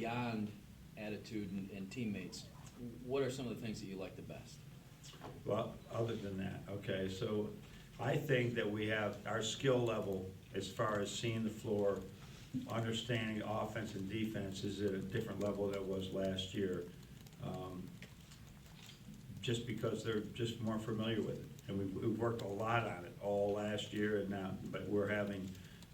beyond attitude and teammates, what are some of the things that you like the best? Well, other than that, okay, so I think that we have our skill level as far as seeing the floor, understanding offense and defense is at a different level than it was last year. Just because they're just more familiar with it. And we've worked a lot on it all last year and now, but we're having,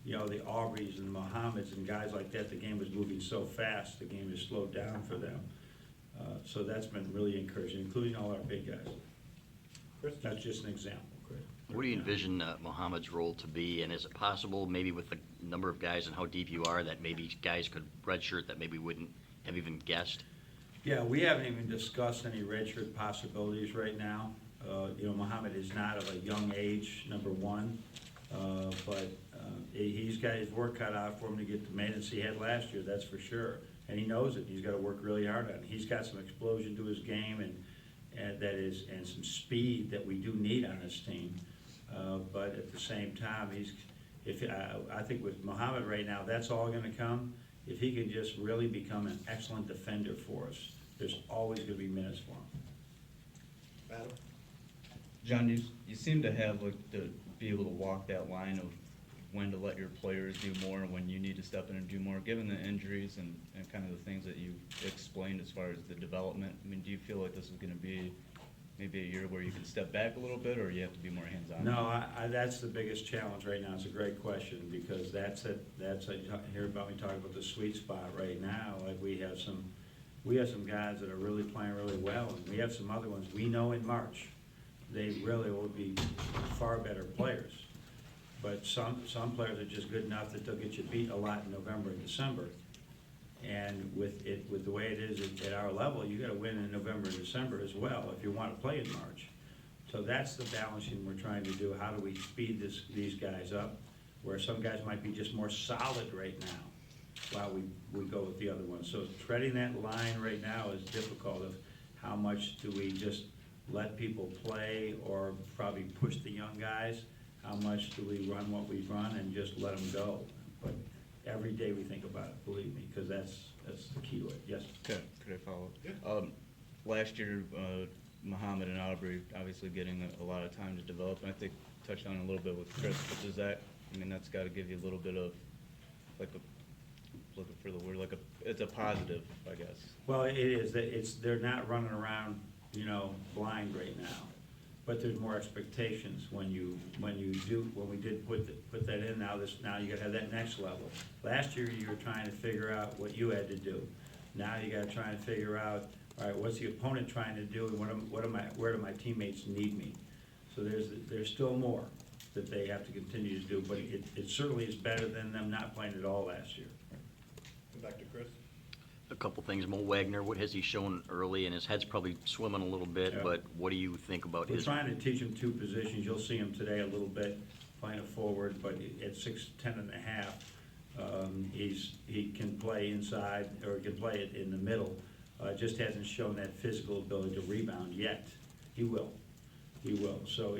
you know, the Aubreys and the Mohammeds and guys like that. The game was moving so fast, the game has slowed down for them. So that's been really encouraging, including all our big guys. Chris? That's just an example, Chris. What do you envision Mohammed's role to be, and is it possible, maybe with the number of guys and how deep you are, that maybe guys could redshirt that maybe wouldn't have even guessed? Yeah, we haven't even discussed any redshirt possibilities right now. You know, Mohammed is not of a young age, number one, but he's got his work cut out for him to get the maintenance he had last year, that's for sure. And he knows it. He's got to work really hard on it. He's got some explosion to his game and some speed that we do need on this team. But at the same time, I think with Mohammed right now, that's all going to come. If he can just really become an excellent defender for us, there's always going to be minutes for him. Adam? John, you seem to have to be able to walk that line of when to let your players do more and when you need to step in and do more, given the injuries and kind of the things that you explained as far as the development. I mean, do you feel like this is going to be maybe a year where you can step back a little bit, or you have to be more hands-on? No, that's the biggest challenge right now. It's a great question, because hear about me talking about the sweet spot right now. Like we have some guys that are really playing really well, and we have some other ones we know in March they really will be far better players. But some players are just good enough that they'll get you beat a lot in November and December. And with the way it is at our level, you got to win in November and December as well if you want to play in March. So that's the balancing we're trying to do. How do we speed these guys up, where some guys might be just more solid right now, while we go with the other ones. So treading that line right now is difficult. Of how much do we just let people play, or probably push the young guys? How much do we run what we run and just let them go? But every day we think about it, believe me, because that's the key to it. Yes? Could I follow up? Yeah. Last year, Mohammed and Aubrey obviously getting a lot of time to develop, and I think touched on it a little bit with Chris, but does that, I mean, that's got to give you a little bit of, looking for the word, it's a positive, I guess. Well, it is. They're not running around, you know, blind right now. But there's more expectations when we did put that in. Now you got to have that next level. Last year you were trying to figure out what you had to do. Now you got to try and figure out, all right, what's the opponent trying to do, and where do my teammates need me? So there's still more that they have to continue to do, but it certainly is better than them not playing at all last year. Come back to Chris. A couple things. Mo Wagner, what has he shown early? And his head's probably swimming a little bit, Yeah. but what do you think about We're his? trying to teach him two positions. You'll see him today a little bit playing a forward, but at 6'10" and a half, he can play inside, or he can play it in the middle. Just hasn't shown that physical ability to rebound yet. He will. He will. So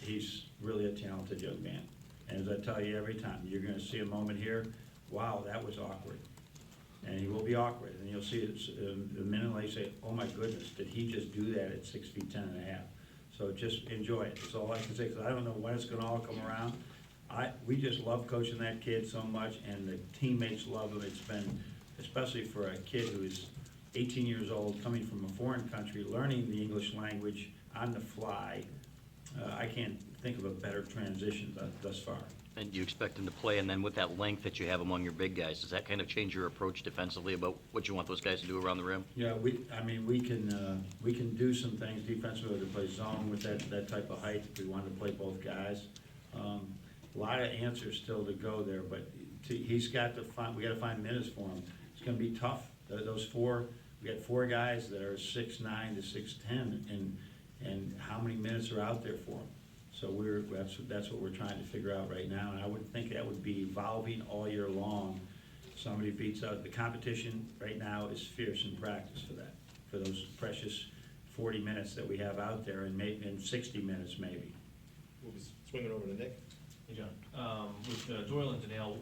he's really a talented young man. And as I tell you every time, you're going to see a moment here, wow, that was awkward. And he will be awkward, and you'll see it the minute they say, oh my goodness, did he just do that at 6'10" and a half? So just enjoy it. That's all I can say, because I don't know when it's going to all come around. We just love coaching that kid so much, and the teammates love him. It's been, especially for a kid who is 18 years old, coming from a foreign country, learning the English language on the fly. I can't think of a better transition thus far. And do you expect him to play? And then with that length that you have among your big guys, does that kind of change your approach defensively about what you want those guys to do around the rim? Yeah, we can do some things defensively to play zone with that type of height if we want to play both guys. A lot of answers still to go there, but he's got to find. We got to find minutes for him. It's going to be tough. Those four, we got four guys that are 6'9" to 6'10", and how many minutes are out there for him? So that's what we're trying to figure out right now, and I would think that would be evolving all year long. Somebody beats out. The competition right now is fierce in practice for those precious 40 minutes that we have out there, and maybe in 60 minutes maybe. We'll be swinging over to Nick. Hey, John. With Doyle and Danielle,